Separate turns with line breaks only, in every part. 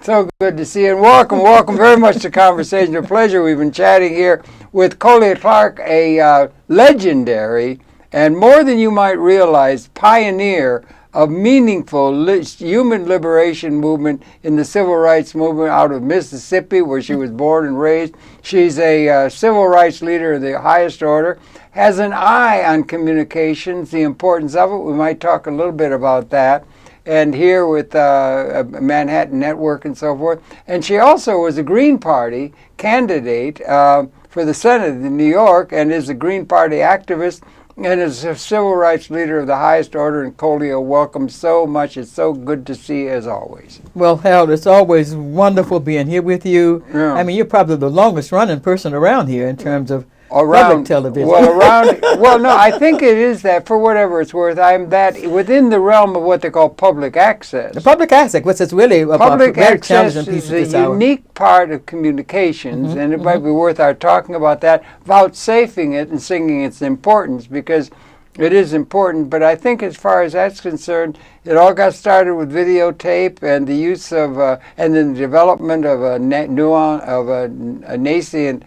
So good to see you, and welcome very much to Conversation. A pleasure. We've been chatting here with Colia Clark, a legendary and more than you might realize pioneer of meaningful human liberation movement in the civil rights movement out of Mississippi, where she was born and raised. She's a civil rights leader of the highest order, has an eye on communications, the importance of it. We might talk a little bit about that. And here with Manhattan Network and so forth. And she also was a Green Party candidate for the Senate in New York, and is a Green Party activist and is a civil rights leader of the highest order. And Colia, welcome so much. It's so good to see you as always.
Well, Harold, it's always wonderful being here with you. Yeah. I mean, you're probably the longest running person around here in terms of public television.
Well, no, I think it is that, for whatever it's worth, I'm that within the realm of what they call public access.
The public access, which is really
public access is a unique part of communications, and it might be worth our talking about that, vouchsafing it and singing its importance, because it is important. But I think as far as that's concerned, it all got started with videotape and the use of, and then the development of a nascent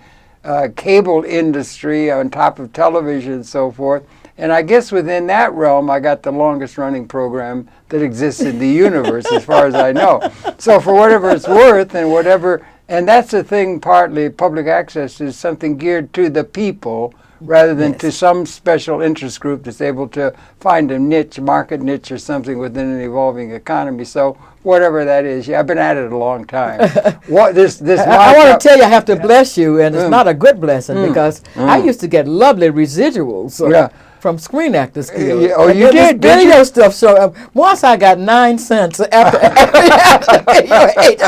cable industry on top of television and so forth. And I guess within that realm, I got the longest running program that exists in the universe as far as I know. So for whatever it's worth and that's the thing, partly public access is something geared to the people rather than to some special interest group that's able to find a market niche or something within an evolving economy. So whatever that is, I've been at it a long time.
I want to tell you, I have to bless you, and it's not a good blessing because I used to get lovely reciduals from Screen Actors Guild.
You did?
Video stuff. So once I got 9 cents after I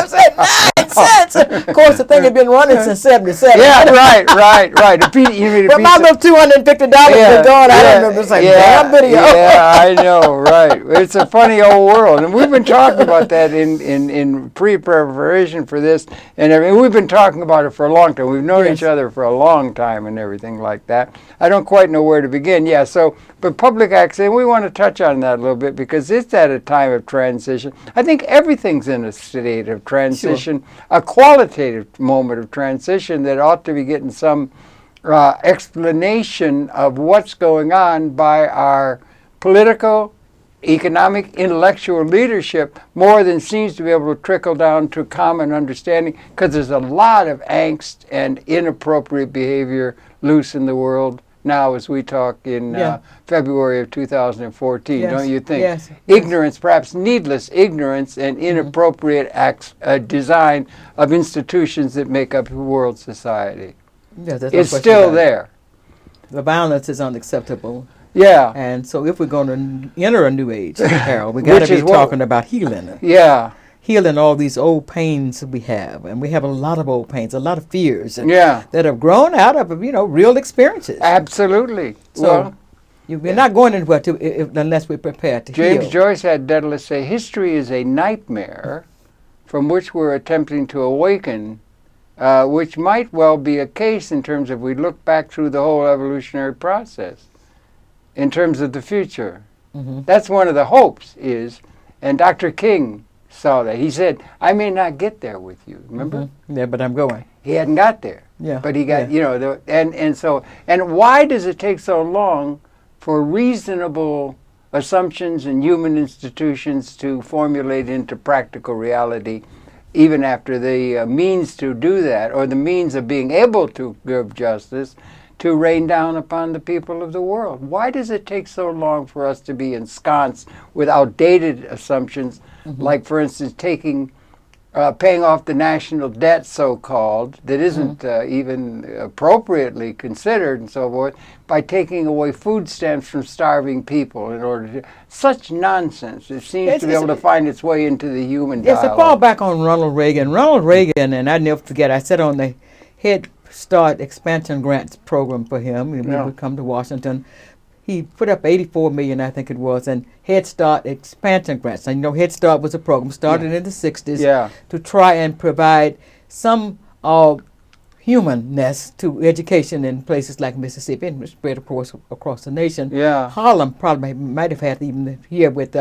said 9 cents. Of course, the thing had been running since '77.
Yeah, right.
But my little $250 was gone. I remember saying, damn video.
Yeah, I know, right. It's a funny old world. And we've been talking about that in pre-preparation for this. And we've been talking about it for a long time. We've known each other for a long time and everything like that. I don't quite know where to begin. Yeah, but public access, we want to touch on that a little bit because it's at a time of transition. I think everything's in a state of transition, a qualitative moment of transition that ought to be getting some explanation of what's going on by our political, economic, intellectual leadership more than seems to be able to trickle down to common understanding, because there's a lot of angst and inappropriate behavior loose in the world now as we talk in February of 2014, don't you think?
Yes.
Ignorance, perhaps needless ignorance and inappropriate design of institutions that make up world society.
Yeah,
it's still there.
The violence is unacceptable.
Yeah.
And so if we're going to enter a new age, Harold, we got to be talking about healing.
Yeah.
Healing all these old pains we have. And we have a lot of old pains, a lot of fears that have grown out of, real experiences.
Absolutely.
So we're not going anywhere unless we're prepared to heal.
James Joyce had Daedalus say, history is a nightmare from which we're attempting to awaken, which might well be a case in terms of we look back through the whole evolutionary process in terms of the future. That's one of the hopes and Dr. King saw that. He said, I may not get there with you, remember?
Yeah, but I'm going.
He hadn't got there.
Yeah.
But he got, and why does it take so long for reasonable assumptions and human institutions to formulate into practical reality, even after the means to do that, or the means of being able to give justice, to rain down upon the people of the world? Why does it take so long for us to be ensconced with outdated assumptions, like, for instance, paying off the national debt, so-called, that isn't even appropriately considered and so forth, by taking away food stamps from starving people in order to... Such nonsense. It seems to be able to find its way into the human dialogue.
Yes, to fall back on Ronald Reagan. Ronald Reagan, and I never forget, I sat on the Head Start expansion grants program for him. He would come to Washington. He put up $84 million, I think it was, and Head Start expansion grants. And Head Start was a program started in the 60s to try and provide some humanness to education in places like Mississippi and spread across the nation.
Yeah.
Harlem probably might have had even here with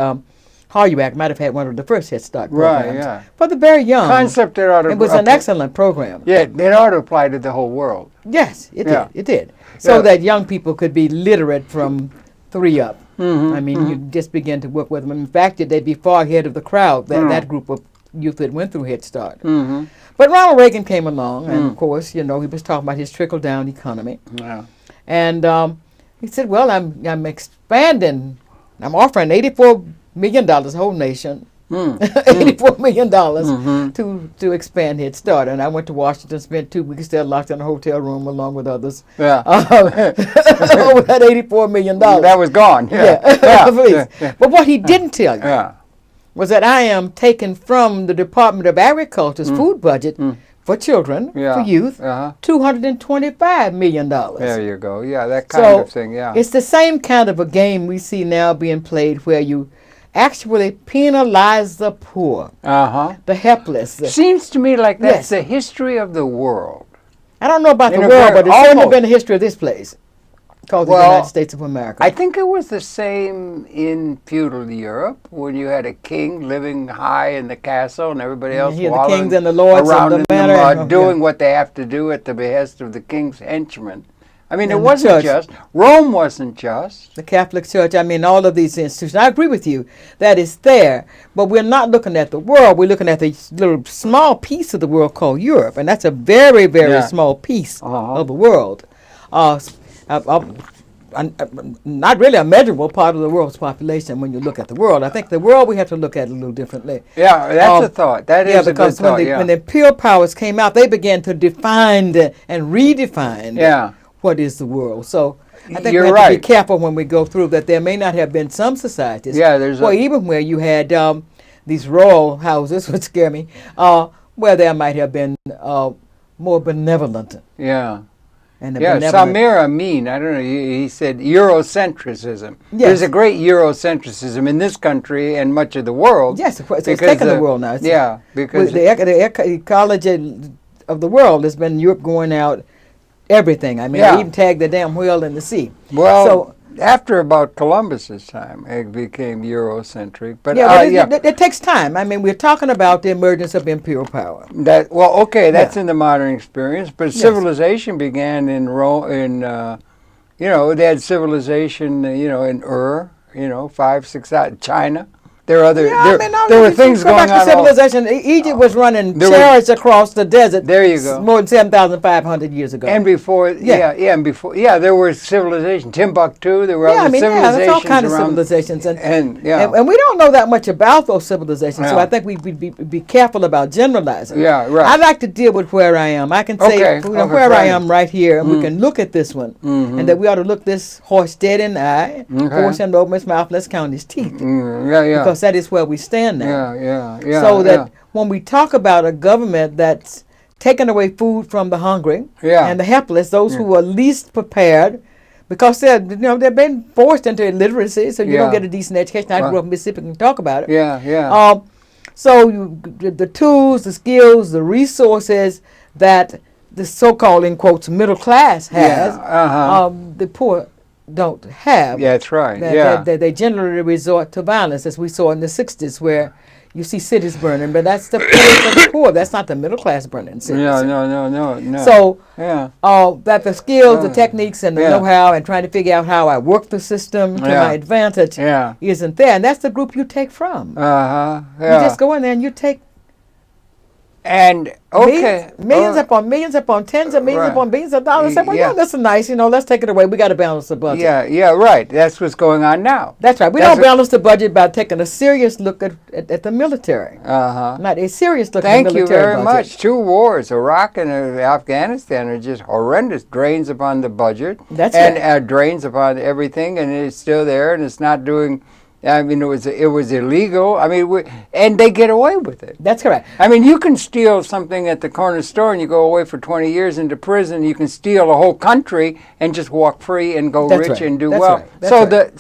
Hollyoak might have had one of the first Head Start programs.
Right, yeah.
For the very young.
Concept that ought to...
It was an excellent program.
Yeah, it ought to apply to the whole world.
Yes, it did. It did. So that young people could be literate from 3 up. I mean, you just begin to work with them. In fact, they'd be far ahead of the crowd, that group of youth that went through Head Start. But Ronald Reagan came along, and of course, you know, he was talking about his trickle-down economy.
Yeah.
And he said, well, I'm expanding. I'm offering $84 million, the whole nation, $84 million to expand Head Start. And I went to Washington, spent 2 weeks there, locked in a hotel room along with others.
Yeah.
Over that $84 million.
That was gone. Yeah.
Please. But what he didn't tell you was that I am taking from the Department of Agriculture's food budget for children, for youth, $225 million.
There you go. Yeah, that kind of thing,
It's the same kind of a game we see now being played where you actually penalize the poor, the helpless.
Seems to me like that's the history of the world.
I don't know about the world, but it's certainly been the history of this place, called the United States of America.
I think it was the same in feudal Europe when you had a king living high in the castle and everybody else
the kings and the lords
around
in
the mud, doing what they have to do at the behest of the king's henchmen. I mean, it wasn't just. Rome wasn't just.
The Catholic Church, I mean, all of these institutions. I agree with you that it's there, but we're not looking at the world. We're looking at the little small piece of the world called Europe, and that's a very, very small piece of the world. Not really a measurable part of the world's population when you look at the world. I think the world we have to look at a little differently.
Yeah, that's a thought. That is a good thought.
When the Pure Powers came out, they began to define and redefine what is the world. So I think we have to be careful when we go through that there may not have been some societies, even where you had these royal houses, which scare me, where there might have been more benevolent.
Yeah. Samir Amin, I don't know, he said Eurocentrism. Yes. There's a great Eurocentrism in this country and much of the world.
Yes, it's taken the world now.
Because
the ecology of the world has been Europe going out everything. I mean, they even tagged the damn whale in the sea.
Well, after about Columbus's time, it became Eurocentric. But
it takes time. I mean, we're talking about the emergence of imperial power.
That's in the modern experience. But civilization began in Rome. They had civilization. In 5, 6 out China. There were things going on.
Civilization. Egypt was running chariots across the desert.
There you go.
More than 7,500 years ago.
And before, there were civilization. Timbuktu. There were other civilizations.
There's all kinds of civilizations, and we don't know that much about those civilizations. So I think we be careful about generalizing.
Yeah, right.
I like to deal with where I am. I can say where I am right here, and we can look at this one, and that we ought to look this horse dead in the eye, horse and open his mouth. Let's count his teeth. Because that is where we stand now. So that when we talk about a government that's taking away food from the hungry and the helpless, those who are least prepared, because they're being forced into illiteracy, so you don't get a decent education. I grew up in Mississippi and talk about it. So the tools, the skills, the resources that the so-called, in quotes, middle class has, the poor don't have.
Yeah, that's right.
They generally resort to violence, as we saw in the 60s, where you see cities burning, but that's the poorest of the poor. That's not the middle class burning cities.
No.
So that the skills, the techniques, and the know-how, and trying to figure out how I work the system to my advantage isn't there, and that's the group you take from. You just go in there and you take.
And
millions upon millions upon tens of millions upon billions of dollars. Say, well, this is nice. Let's take it away. We got to balance the budget.
Right. That's what's going on now.
That's right. We don't balance the budget by taking a serious look at the military. Not a serious look at the military.
Thank you very much. 2 wars, Iraq and Afghanistan, are just horrendous drains upon the budget.
That's right.
And drains upon everything, and it's still there, and it's not doing. I mean, it was illegal. I mean, and they get away with it.
That's correct.
I mean, you can steal something at the corner store and you go away for 20 years into prison. You can steal a whole country and just walk free and go rich and do well. So the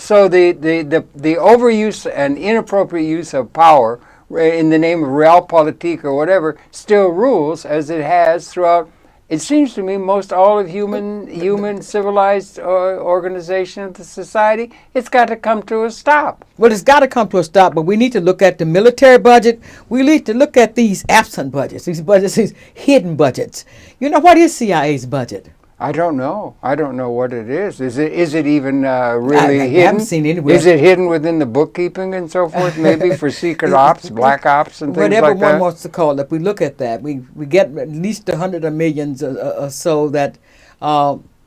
overuse and inappropriate use of power in the name of realpolitik or whatever still rules, as it has throughout it seems to me most all of human civilized organization of the society, it's got to come to a stop.
Well, it's got to come to a stop, but we need to look at the military budget. We need to look at these absent budgets, these hidden budgets. You know, what is CIA's budget?
I don't know. I don't know what it is. Is it even really hidden?
I haven't seen anywhere.
Is it hidden within the bookkeeping and so forth? Maybe for secret ops, black ops, and things
whatever
like that.
Whatever one wants to call it. We look at that. We get at least 100 millions or so that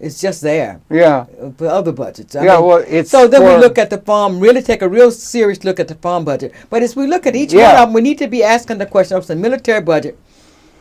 it's just there.
Yeah.
For other budgets. I
mean, well, it's
so then we look at the farm. Really take a real serious look at the farm budget. But as we look at each one of them, we need to be asking the question of the military budget,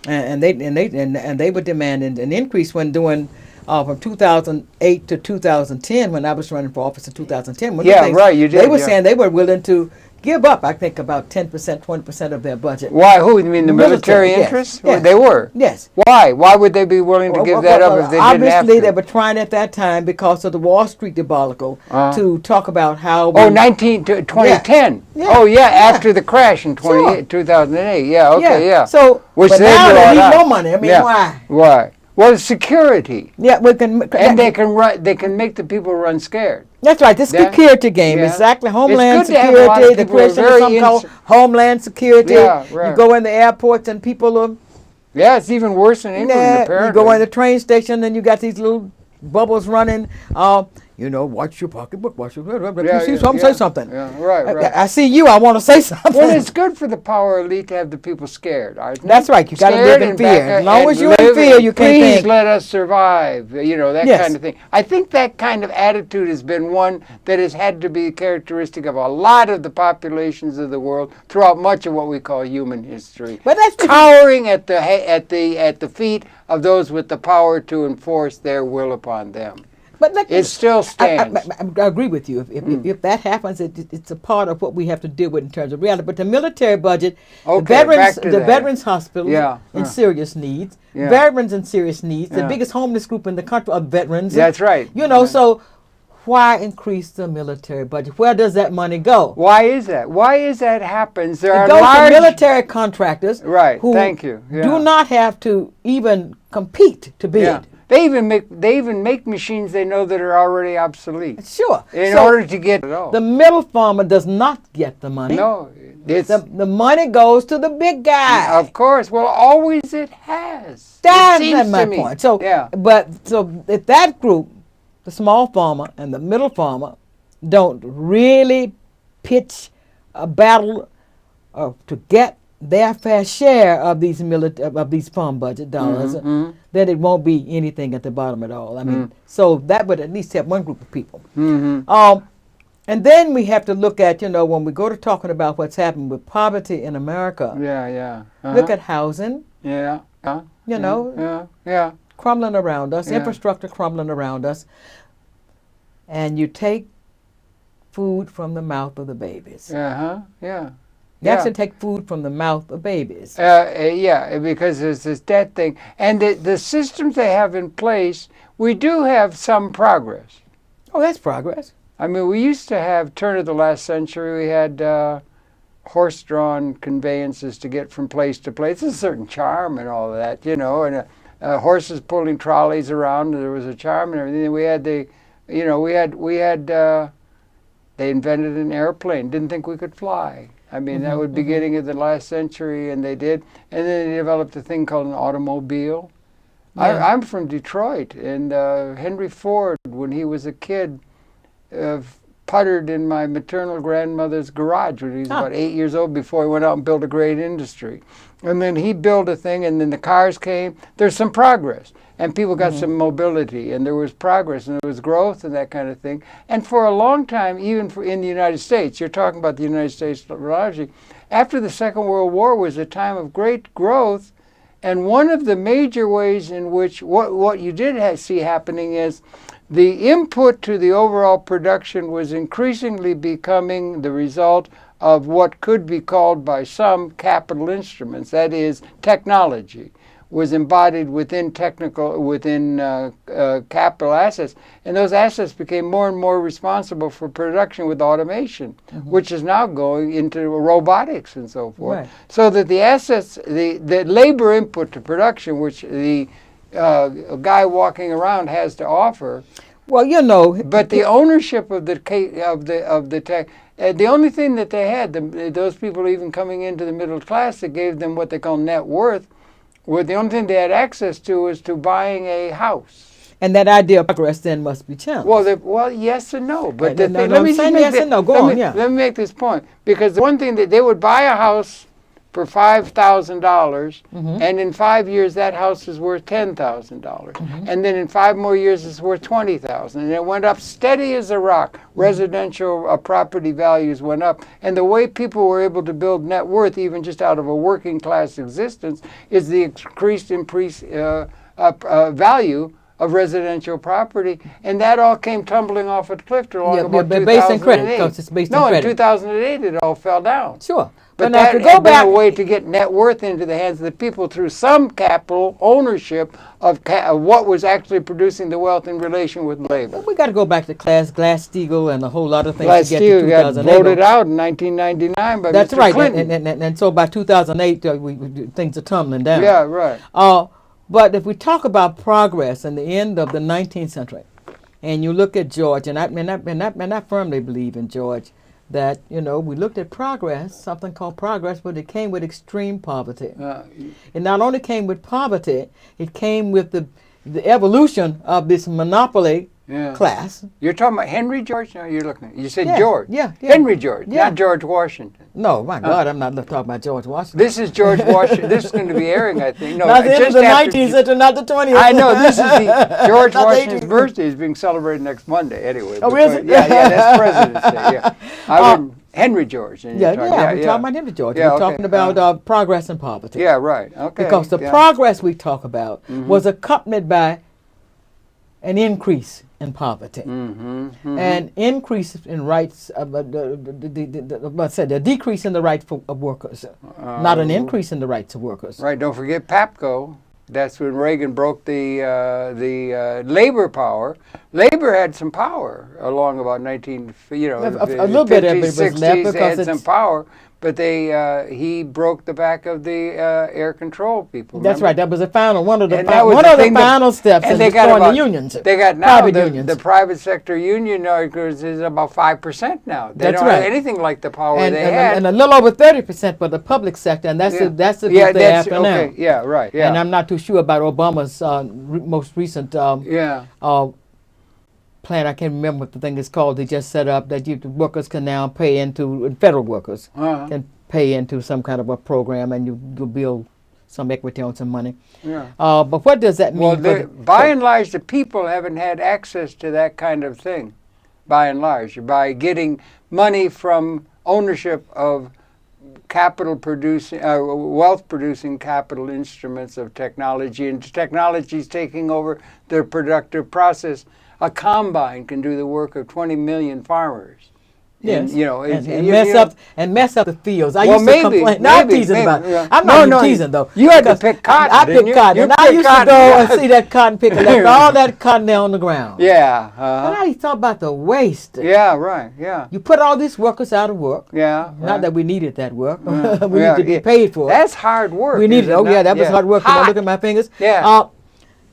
and they would demand an increase when doing. From 2008 to 2010, when I was running for office in 2010.
Right, you did.
They were saying they were willing to give up, I think, about 10%, 20% of their budget.
Why? Who? You mean the military interests?
Yes.
They were?
Yes.
Why? Why would they be willing to give that up if they didn't have to?
Obviously, they were trying at that time because of the Wall Street debacle to talk about how...
2010.
Yeah.
Oh, yeah, after the crash in 2008. Yeah, okay, yeah.
So,
which
but now they need more money. I mean,
why? Why? Well, security.
Yeah, we can,
and they can make the people run scared.
That's right. This security game, exactly. Homeland Security. The creation of something called Homeland Security.
Yeah, right.
You go in the airports and people are.
Yeah, it's even worse in England. Apparently,
you go in the train station and you got these little bubbles running. You know, watch your pocketbook. Watch your. You see something, say something.
Yeah, right.
I see you. I want to say something.
Well, it's good for the power elite to have the people scared.
That's right. You got to live in fear. As long as you're in fear, you can't think.
Please let us survive. You know, that kind of thing. I think that kind of attitude has been one that has had to be characteristic of a lot of the populations of the world throughout much of what we call human history.
But that's
cowering at the feet of those with the power to enforce their will upon them. But it still stands.
I agree with you. If that happens, it's a part of what we have to deal with in terms of reality. But the military budget, the veterans hospitals in serious needs, veterans in serious needs, the biggest homeless group in the country are veterans.
That's right.
You know, so why increase the military budget? Where does that money go?
Why is that? Why is that happens?
It goes to military contractors who do not have to even compete to bid.
Yeah. They even make machines they know that are already obsolete.
Sure.
In order to get it all.
The middle farmer does not get the money.
No.
The money goes to the big guy.
Of course. Well, always it has.
That's my point. So, so if that group, the small farmer and the middle farmer, don't really pitch a battle to get their fair share of these farm budget dollars, then it won't be anything at the bottom at all. I mean, so that would at least help one group of people. And then we have to look at, you know, when we go to talking about what's happened with poverty in America. Look at housing. You know. Crumbling around us, infrastructure crumbling around us, and you take food from the mouth of the babies. You actually take food from the mouth of babies.
Because there's this debt thing. And the systems they have in place, we do have some progress.
Oh, that's progress.
I mean, we used to have, turn of the last century, we had horse-drawn conveyances to get from place to place. There's a certain charm and all of that, you know, and horses pulling trolleys around, there was a charm and everything. We had they invented an airplane, didn't think we could fly. I mean, that was beginning of the last century, and they did. And then they developed a thing called an automobile. I'm from Detroit, and Henry Ford, when he was a kid, puttered in my maternal grandmother's garage when he was about 8 years old before he went out and built a great industry. And then he built a thing, and then the cars came. There's some progress, and people got some mobility, and there was progress, and there was growth and that kind of thing. And for a long time, even in the United States, you're talking about the United States largely, after the Second World War was a time of great growth, and one of the major ways in which what you did see happening is the input to the overall production was increasingly becoming the result of what could be called by some capital instruments, that is, technology, was embodied within capital assets, and those assets became more and more responsible for production with automation, which is now going into robotics and so forth. Right. So that the assets, the labor input to production, which the a guy walking around has to offer.
Well, you know,
but the ownership of the tech, the only thing that they had, those people even coming into the middle class that gave them what they call net worth, the only thing they had access to was to buying a house.
And that idea of progress then must be challenged.
Well, yes and no. But
let me
make this point, because the one thing that they would buy a house for $5,000, and in 5 years that house is worth $10,000, and then in 5 more years it's worth $20,000, and it went up steady as a rock. Residential property values went up, and the way people were able to build net worth, even just out of a working class existence, is the increased value of residential property, and that all came tumbling off a cliff along about 2008.
Based on credit, because it's based on credit.
In 2008 it all fell down.
Sure.
But that had been a way to get net worth into the hands of the people through some capital ownership of what was actually producing the wealth in relation with labor.
Well, we got to go back to Glass-Steagall and a whole lot of things to get to
Glass-Steagall
2008.
got voted out in 1999 by
That's
Mr.
right.
Clinton.
And so by 2008, things are tumbling down.
Yeah, right.
But if we talk about progress in the end of the 19th century, and you look at George, and I firmly believe in George, that, you know, we looked at progress, something called progress, but it came with extreme poverty. It not only came with poverty, it came with the evolution of this monopoly class.
You're talking about Henry George? No, you're looking. You said
Yes.
George.
Yeah.
Henry George, not George Washington.
No, my God, I'm not talking about George Washington.
This is George Washington. This is going to be airing, I think. No,
not the end of the 19th century, not the 20th.
I know. This is George Washington's birthday is being celebrated next Monday, anyway.
Oh, is it?
Yeah, that's President's Day. Yeah, Henry George.
We're talking about Henry George. We're talking about progress and poverty.
Yeah, right. Okay.
Because the progress we talk about was accompanied by an increase in poverty, and increase in rights. A decrease in the rights of workers, not an increase in the rights of workers.
Right. Don't forget PAPCO. That's when Reagan broke the labor power. Labor had some power along about
a little bit of it was left because
had some power. But he broke the back of the air control people.
That's
remember?
That was the final one of the
final
steps in destroying the unions.
They got now
unions.
The private sector union is about 5% now. They don't have anything like the power they had.
And a little over 30% for the public sector, and that's the group they're after now.
Yeah, right. Yeah.
And I'm not too sure about Obama's most recent plan. I can't remember what the thing is called. They just set up that workers can now pay into, federal workers can pay into some kind of a program, and you build some equity on some money. Yeah. But what does that mean?
Well, by and large, the people haven't had access to that kind of thing. By and large, by getting money from ownership of capital producing, wealth producing capital instruments of technology, and technology's taking over the productive process. A combine can do the work of 20 million farmers.
Yes,
and
mess up the fields. I used to complain. No, I'm teasing about it.
Yeah.
I'm not even teasing though.
You had to pick cotton.
I picked cotton, and I used to go and see that cotton picker left all that cotton there on the ground.
Yeah.
And I thought about the waste.
Yeah, right. Yeah.
You put all these workers out of work.
Yeah.
Not that we needed that work. We need to be paid for it.
That's hard work.
We needed. That was hard work. When I look at my fingers.
Yeah.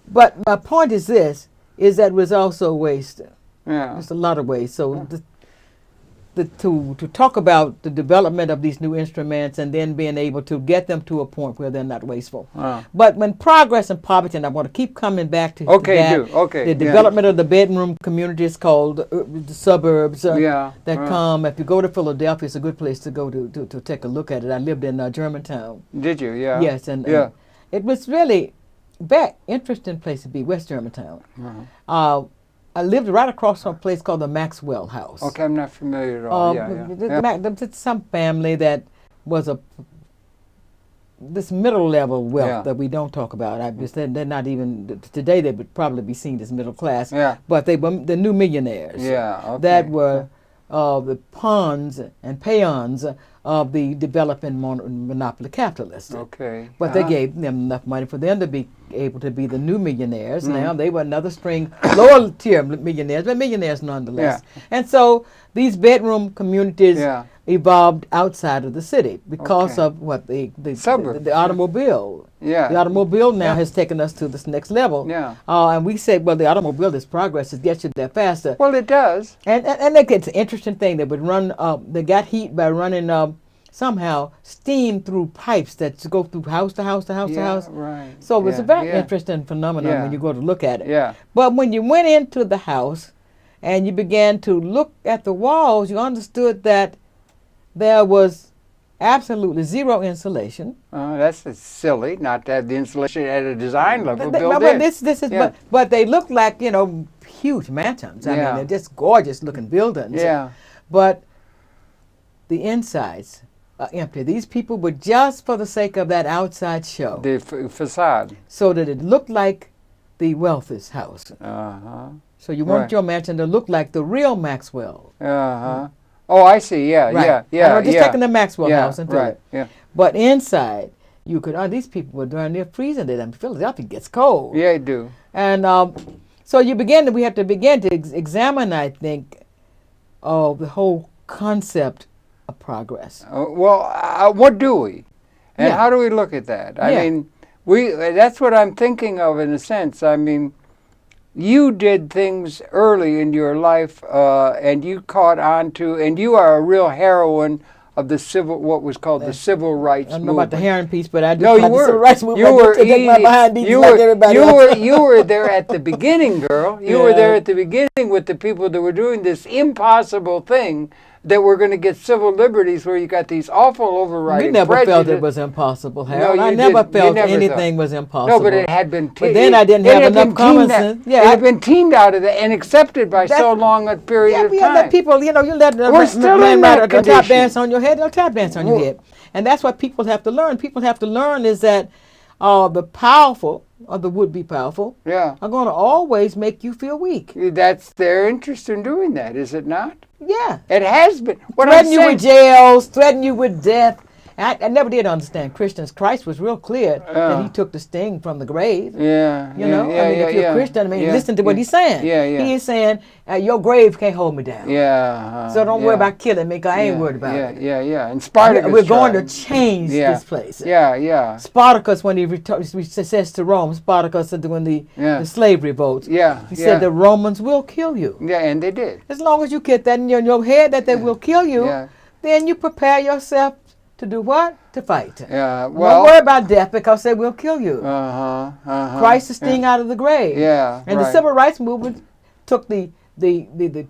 But my point is this: is that was also waste.
Yeah.
There's a lot of waste. So. To talk about the development of these new instruments and then being able to get them to a point where they're not wasteful. But when progress and poverty, and I want to keep coming back to the development of the bedroom communities called the suburbs come. If you go to Philadelphia, it's a good place to go to take a look at it. I lived in Germantown.
Did you? Yeah.
Yes, and it was really a very interesting place to be, West Germantown. I lived right across from a place called the Maxwell House.
Okay, I'm not familiar at all.
It's some family that was this middle level wealth that we don't talk about. They're not even today. They would probably be seen as middle class.
Yeah.
But they were the new millionaires.
Yeah. Okay.
That were the pawns and peons of the developing monopoly capitalists.
Okay.
But they gave them enough money for them to be able to be the new millionaires. Now they were another string, lower tier millionaires, but millionaires nonetheless. And so these bedroom communities evolved outside of the city because
Okay.
of what the
Suburbs.
the automobile.
Yeah.
The automobile now has taken us to this next level.
Yeah.
And we say, well, the automobile is progress. It gets you there faster.
Well, it does.
And it's an interesting thing. They would run. They got heat by running somehow steam through pipes that go through house to house to house to
Yeah,
house.
right.
So it's
Yeah,
a very
yeah.
interesting phenomenon
Yeah.
when you go to look at it.
Yeah.
But when you went into the house and you began to look at the walls, you understood that there was absolutely zero insulation.
That's silly not to have the insulation at a design level built
But
in.
this is
Yeah.
but they look like huge mansions. I
Yeah.
mean, they're just gorgeous looking buildings.
Yeah.
But the insides are empty. These people were just for the sake of that outside show,
The facade.
so that it looked like the wealthy's house.
Uh-huh.
So you want
Right.
your mansion to look like the real Maxwell.
Uh-huh. Oh, I see. Yeah,
Right.
yeah, yeah,
I'm just
yeah.
taking the Maxwell
Yeah,
house into
right.
it.
Yeah.
But inside, you could. These people were darn near freezing to them. Philadelphia gets cold.
Yeah, I do.
And so we have to begin to examine, I think, the whole concept of progress.
What do we? And
Yeah.
how do we look at that? I
Yeah.
mean, that's what I'm thinking of in a sense. I mean, you did things early in your life, and you caught on to, and you are a real heroine of what was called the civil rights
I don't
movement.
know about the hearing piece, but I do
No, you
the
were.
civil rights movement.
You were
I take my behind these
you
like
were,
everybody
you
else.
were, you were there at the beginning, girl. You were
Yeah.
there at the beginning with the people that were doing this impossible thing that we're going to get civil liberties, where you got these awful overriding
We never felt
prejudice.
it was impossible, Harold.
No,
I
you
never
didn't. You
felt
never
anything was impossible.
No, but it had been.
But then I didn't
it
have
had
enough
been
common
teamed out-
sense. Yeah,
it had been teamed out of that and accepted by so long a period of
you
time.
let people, you let
We're still in that
a tap
condition.
dance on your head, they'll tap dance on your
Well-
head. And that's what people have to learn. People have to learn is that the powerful, or the would-be powerful,
Yeah,
are going to always make you feel weak.
that's their interest in doing that, is it not?
Yeah.
It has been. What I'm
Threaten you
saying,
with jails, threaten you with death. I never did understand Christians. Christ was real clear that he took the sting from the grave.
Yeah,
You know,
yeah,
I mean,
yeah,
if you're
yeah.
a Christian, I mean,
Yeah,
listen to what
yeah.
he's saying.
Yeah, yeah.
He is saying, your grave can't hold me down.
Yeah.
So don't worry about killing me, 'cause I ain't
yeah,
worried about
yeah,
it.
Yeah, yeah. And Spartacus
We're going
tried.
to change
Yeah.
this place.
Yeah, yeah.
Spartacus, when he says to Rome, Spartacus during the slave revolts,
Yeah,
he
yeah.
said the Romans will kill you.
Yeah, and they did.
As long as you get that in your head that they will kill you,
Yeah.
then you prepare yourself to do what? To fight.
Yeah,
Don't
well.
worry about death because they will kill you.
Uh-huh.
Christ is sting out of the grave.
Yeah,
And
right.
the civil rights movement took the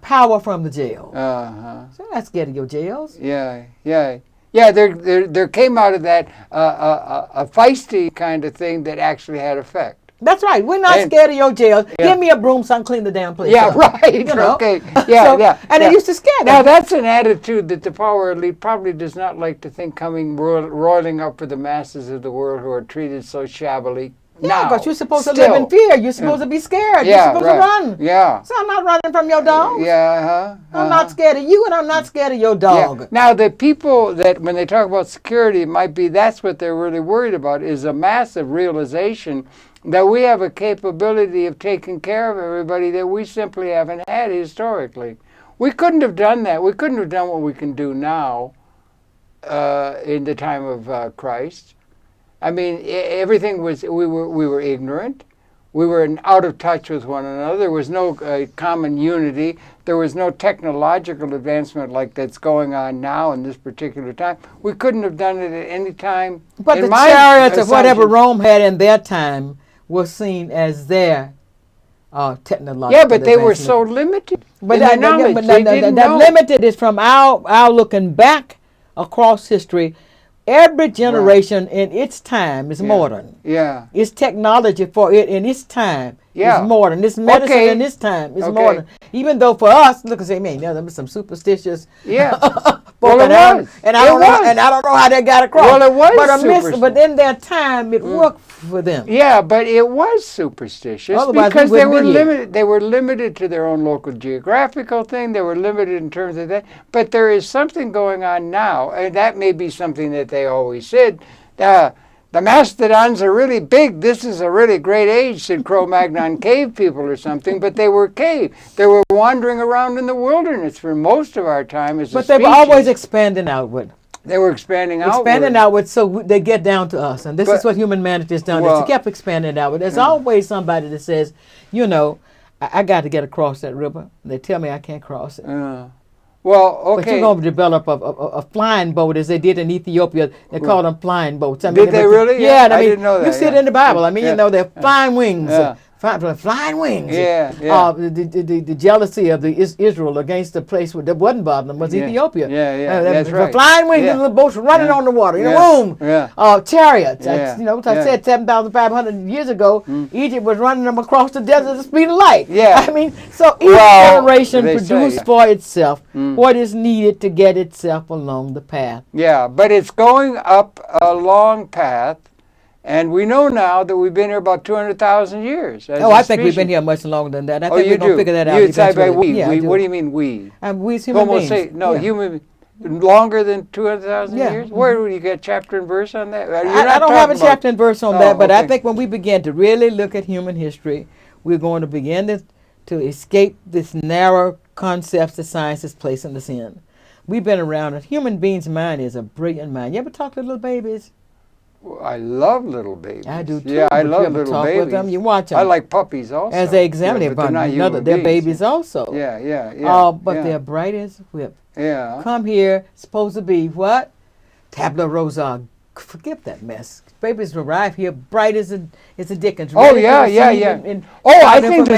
power from the jail.
Uh-huh.
So you're not scared of your jails.
Yeah, yeah. Yeah, there came out of that a feisty kind of thing that actually had effect.
That's right. We're not
And-
scared of your jail.
Yeah.
Give me a broom so I can clean the damn place
Yeah,
up.
right.
You know?
Okay. Yeah,
So-
yeah.
And
yeah.
it used to scare them.
Now that's an attitude that the power elite probably does not like to think coming roiling up for the masses of the world who are treated so shabbily.
Yeah,
now,
because you're supposed to
still.
live in fear. You're supposed to be scared.
Yeah,
You're supposed
right.
to run.
Yeah.
So I'm not running from your dog.
Yeah.
I'm not scared of you, and I'm not scared of your dog.
Yeah. Now the people that when they talk about security, it might be that's what they're really worried about is a massive realization that we have a capability of taking care of everybody that we simply haven't had historically. We couldn't have done that. We couldn't have done what we can do now in the time of Christ. I mean, everything was, we were ignorant. We were out of touch with one another. There was no common unity. There was no technological advancement like that's going on now in this particular time. We couldn't have done it at any time.
But
in
the
my
chariots of whatever
assumption.
Rome had in their time were seen as their technological
Yeah, but they were
advancement.
so limited
But
in
that,
their knowledge.
but
They
that
didn't
that
know.
limited is from our looking back across history. Every generation in its time is modern.
Yeah.
It's technology for it in its time
Yeah.
is modern. It's medicine
Okay.
in its time is
Okay.
modern. Even though for us, look and say, man, there was some superstitious.
Yeah.
folk,
Well, it
and I don't-
was.
and I
It
don't know,
was.
and I don't know how they got across.
Well, it was
but in their time, it worked for them.
Yeah, but it was superstitious
Otherwise, we
because they
wouldn't
were
be here.
limited. They were limited to their own local geographical thing. They were limited in terms of that. But there is something going on now, and that may be something that they always said. the mastodons are really big. This is a really great age, said Cro-Magnon cave people or something, but they were cave. They were wandering around in the wilderness for most of our time as a
But
species.
they were always expanding outward.
They were expanding outward.
Expanding outward so they get down to us. And this is what humanity has done. It's kept expanding outward. There's always somebody that says, you know, I got to get across that river. They tell me I can't cross it.
Well, okay.
But you're going to develop a flying boat as they did in Ethiopia. They call them flying boats. I mean,
did they really?
Yeah,
I didn't know that.
You see it in the Bible. I mean, you know, they're flying wings. Flying wings. The jealousy of Israel against the place where that wasn't bothering them was Ethiopia.
That's right.
The flying wings, the little boats running on the water. Chariots. You know, I said 7,500 years ago, Egypt was running them across the desert at the speed of light. I mean, so each generation produced for itself what is needed to get itself along the path.
Yeah, but it's going up a long path. And we know now that we've been here about 200,000 years.
I think we've been here much longer than that. I think we're going to figure that out.
You say by we. What do you mean we?
We as human beings.
Human longer than 200,000 years? Where would you get chapter and verse on that?
I don't have a chapter and verse on that, but I think when we begin to really look at human history, we're going to begin to escape this narrow concepts that science is placing us in. We've been around. A human being's mind is a brilliant mind. You ever talk to little babies?
I love little babies.
I do too.
Yeah, I love little
talk
babies.
With them, you watch them.
I like puppies also.
As they examine they're babies also.
Yeah.
But they're bright as whip.
Yeah.
Come here, supposed to be what? Tabula rasa. Forget that mess. Babies arrive here bright as a Dickens.
Oh yeah. I think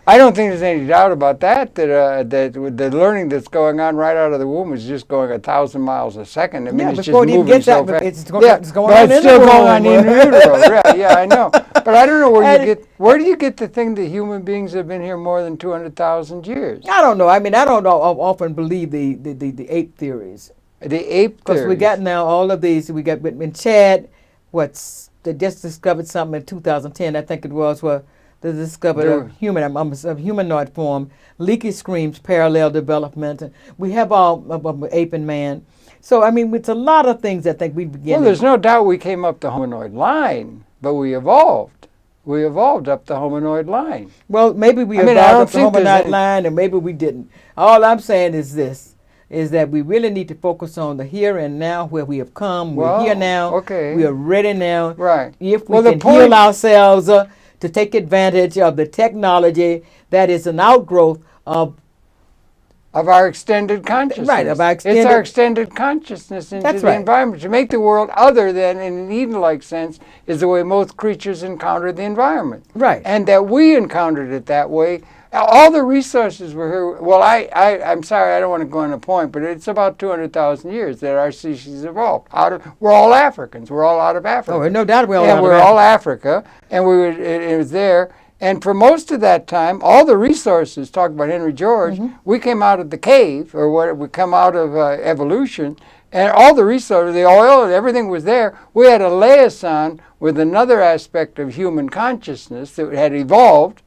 I don't think there's any doubt about that. That with the learning that's going on right out of the womb is just going 1,000 miles a second. I mean, it's just moving so fast.
It's going
on in utero. Yeah, I know. But I don't know where do you get the thing that human beings have been here more than 200,000 years?
I don't know. I mean, I don't often believe the ape theories.
The ape theories.
Because we got now all of these. We got in Chad. They just discovered something in 2010, I think it was, where they discovered a humanoid form, leaky screams, parallel development. And we have all ape and man. So, I mean, it's a lot of things I think we begin.
Well, there's no doubt we came up the hominoid line, but we evolved. We evolved up the hominoid line.
Well, maybe we evolved up the hominoid line, and maybe we didn't. All I'm saying is this. Is that we really need to focus on the here and now, where we have come. We're here now. We are ready now.
Right.
If we can heal ourselves to take advantage of the technology that is an outgrowth of
our extended consciousness.
Right,
it's our extended consciousness into the environment. To make the world other than, in an Eden-like sense, is the way most creatures encounter the environment.
Right.
And that we encountered it that way. All the resources were here. Well, I'm sorry, I don't want to go on a point, but it's about 200,000 years that our species evolved. We're all Africans. We're all out of Africa.
Oh, no doubt we're all
out of Africa. And we're all Africa, and it was there. And for most of that time, all the resources, talk about Henry George, we came out of the cave, or we come out of evolution, and all the resources, the oil, and everything was there. We had a liaison with another aspect of human consciousness that had evolved,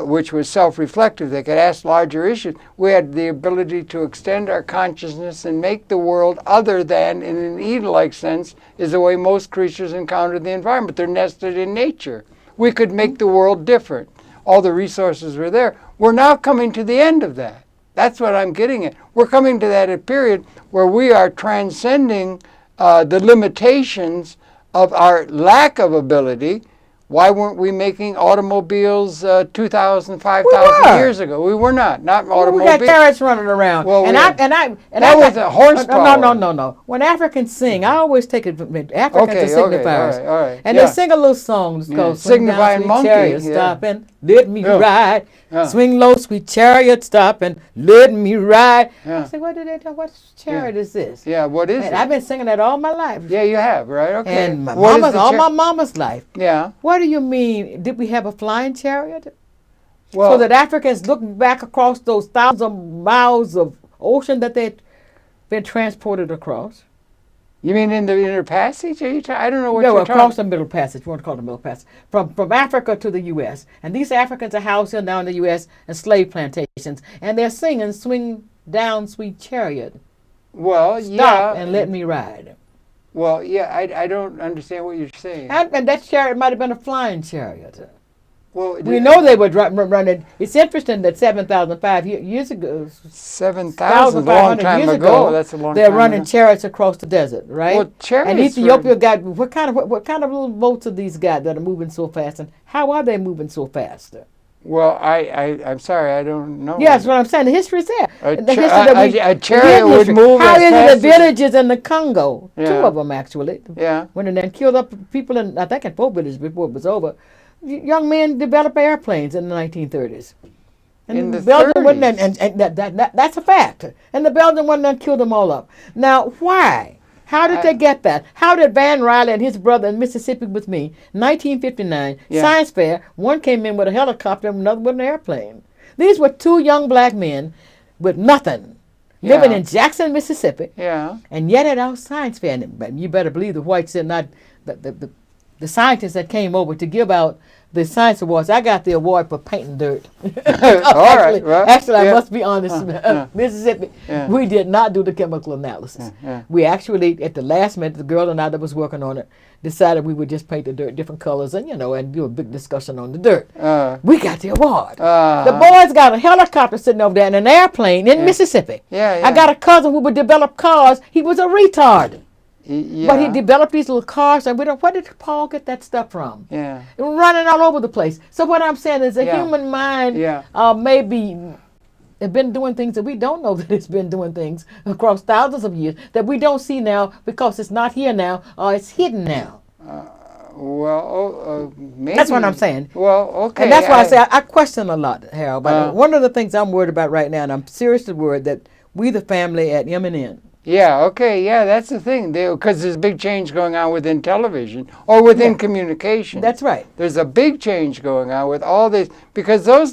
which was self-reflective. They could ask larger issues. We had the ability to extend our consciousness and make the world other than, in an Eden-like sense, is the way most creatures encounter the environment. They're nested in nature. We could make the world different. All the resources were there. We're now coming to the end of that. That's what I'm getting at. We're coming to that period where we are transcending the limitations of our lack of ability. Why weren't we making automobiles 2,000, 5,000 years ago? We were not automobiles.
We got carrots running around.
Well, that was a horsepower.
No. When Africans sing, I always take it from Africans are signifiers.
All right.
And they sing a little song called
Signifying Monkey.
Chariot, stop and let me ride. Swing low, sweet chariot, stop and let me ride. I say, what chariot is this?
Yeah, what is it?
I've been singing that all my life.
Yeah, you have, right? Okay.
And all my mama's life.
Yeah.
What do you mean? Did we have a flying chariot?
Well,
so that Africans look back across those thousands of miles of ocean that they'd been transported across.
You mean in the Inner Passage? I don't know what you're talking about.
Across the Middle Passage. We want to call it the Middle Passage. From Africa to the U.S. And these Africans are housed here now in the U.S. in slave plantations. And they're singing, swing down, sweet chariot.
Well,
Stop and let me ride.
Well, yeah, I don't understand what you're saying.
And that chariot might have been a flying chariot.
Well,
We know they were running. It's interesting that 7,005 years ago,
7,000 long time ago. That's a long time
they're running
ago.
chariots across the desert, right?
Well, chariots
and Ethiopia got what kind of little boats are these guys that are moving so fast, and how are they moving so fast?
Well, I'm sorry, I don't know.
Yeah, that's what I'm saying. The history is there.
A chariot would move
How
as
is
fast
it the villages in the Congo?
Yeah.
2 of them, actually.
Yeah.
When they then killed up people in, I think, in 4 villages before it was over. Young men developed airplanes in the 1930s. And
in the
Belgium
30s.
Wouldn't, and that's a fact. And the Belgian one done killed them all up. Now, why? How did they get that? How did Van Riley and his brother in Mississippi with me, 1959, science fair, one came in with a helicopter and another with an airplane. These were 2 young black men with nothing, living in Jackson, Mississippi, and yet at our science fair, and you better believe the whites did not, the scientists that came over to give out the science awards, I got the award for painting dirt. Actually, I must be honest, Mississippi, we did not do the chemical analysis. We actually, at the last minute, the girl and I that was working on it decided we would just paint the dirt different colors and, and do a big discussion on the dirt. We got the award. The boys got a helicopter sitting over there and an airplane in Mississippi. I got a cousin who would develop cars. He was a retard. But he developed these little cars, and where did Paul get that stuff from? Running all over the place. So what I'm saying is the human mind maybe have been doing things that we don't know that it's been doing things across thousands of years that we don't see now because it's not here now or it's hidden now.
Maybe.
That's what I'm saying.
Well, okay.
And that's why I say I question a lot, Harold. But one of the things I'm worried about right now, and I'm seriously worried that we, the family at MNN,
that's the thing. Because there's a big change going on within television or within communication.
That's right.
There's a big change going on with all this because those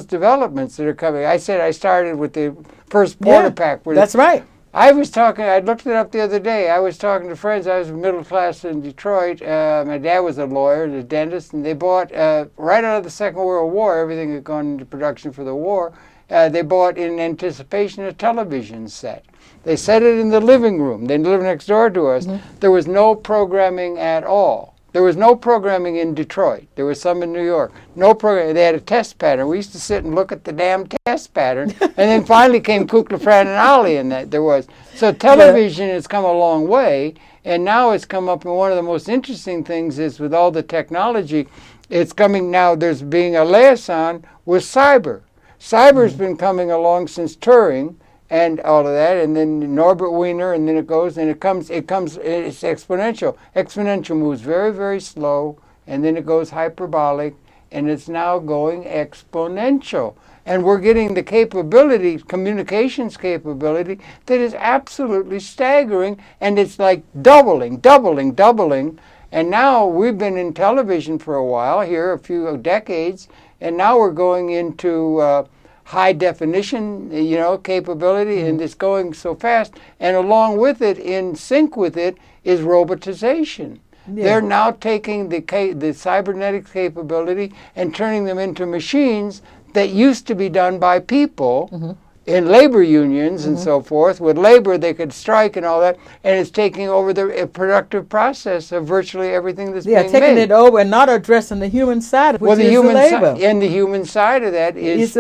developments that are coming. I said I started with the first border pack.
That's right.
I looked it up the other day. I was talking to friends. I was middle class in Detroit. My dad was a lawyer, a dentist, and they bought, right out of the Second World War, everything had gone into production for the war. They bought in anticipation a television set. They set it in the living room. They lived next door to us. There was no programming at all. There was no programming in Detroit. There was some in New York. No program. They had a test pattern. We used to sit and look at the damn test pattern. And then finally came Kukla, Fran, and Ali, and that there was. So television has come a long way, and now it's come up. And one of the most interesting things is with all the technology, it's coming now. There's being a liaison with cyber. Cyber's been coming along since Turing and all of that, and then Norbert Wiener, and then it goes, and it's exponential. Exponential moves very, very slow, and then it goes hyperbolic, and it's now going exponential. And we're getting the capability, communications capability, that is absolutely staggering, and it's like doubling. And now we've been in television for a while, here a few decades, and now we're going into high definition, capability, and it's going so fast. And along with it, in sync with it, is robotization. They're now taking the cybernetics capability and turning them into machines that used to be done by people in labor unions and so forth. With labor, they could strike and all that, and it's taking over the productive process of virtually everything that's being made.
Taking it over and not addressing the human side, which is the labor.
And the human side of that is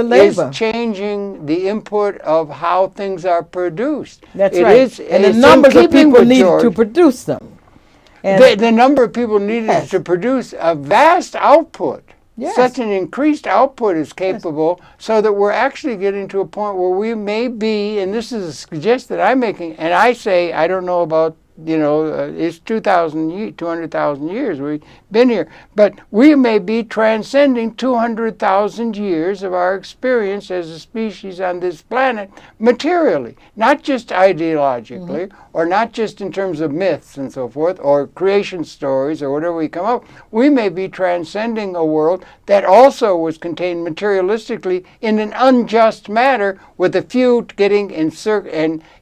changing the input of how things are produced.
That's right. And the numbers of people needed to produce them.
The number of people needed to produce a vast output. Such an increased output is capable so that we're actually getting to a point where we may be, and this is a suggestion that I'm making, and I say, I don't know about, it's 200,000 years we've been here, but we may be transcending 200,000 years of our experience as a species on this planet materially, not just ideologically, or not just in terms of myths and so forth, or creation stories, or whatever we come up. We may be transcending a world that also was contained materialistically in an unjust manner, with a few getting and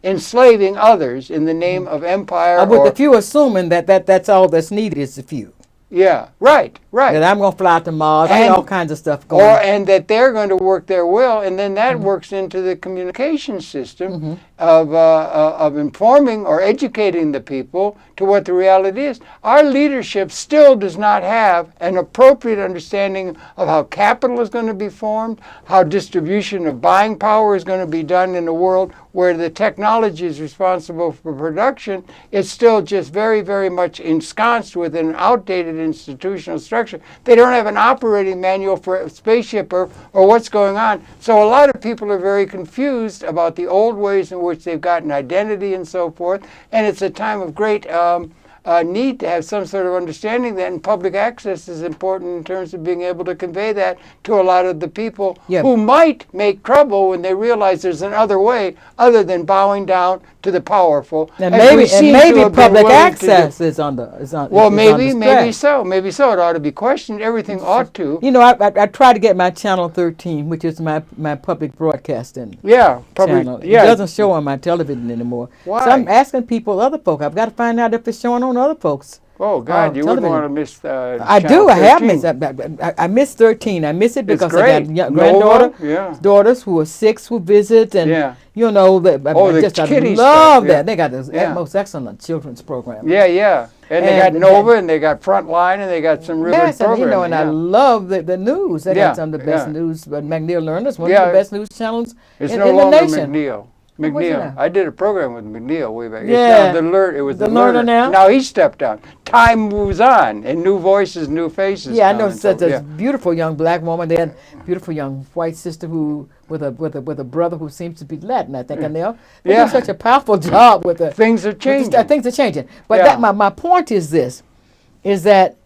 enslaving others in the name of empire.
With the few assuming that that's all that's needed is the few.
Yeah, right.
That I'm going to fly to Mars. I got all kinds of stuff going on.
And that they're going to work their will, and then that works into the communication system of informing or educating the people to what the reality is. Our leadership still does not have an appropriate understanding of how capital is going to be formed, how distribution of buying power is going to be done in a world where the technology is responsible for production. It's still just very, very much ensconced within an outdated institutional structure. They don't have an operating manual for a spaceship or what's going on. So a lot of people are very confused about the old ways in which they've gotten identity and so forth. And it's a time of great need to have some sort of understanding that, and public access is important in terms of being able to convey that to a lot of the people who might make trouble when they realize there's another way other than bowing down to the powerful.
And maybe public access is on the
well, maybe so. Maybe so. It ought to be questioned. Everything ought to.
You know, I try to get my Channel 13, which is my public broadcasting channel. It doesn't show on my television anymore.
Why?
So I'm asking people, other folk, I've got to find out if it's showing on other folks.
Oh, God, you wouldn't want to miss
I do.
13.
I have missed. I missed 13. I miss it because I got daughters who are 6 who visit, and you know, I love that. They got this most excellent children's program.
Yeah. And they got Nova, and they got Frontline, and they got some really good programming.
You know, and I love the news. They got some of the best news. But McNeil Learner's one of the best news channels in the nation.
McNeil. I did a program with McNeil way back.
Yeah.
It was the
Learner now.
Now he stepped down. Time moves on, and new voices, new faces.
Yeah, I know such a beautiful young black woman. They had a beautiful young white sister who with a brother who seems to be Latin, I think. And they do such a powerful job with the
things are changing.
Things are changing. But my point is this: is that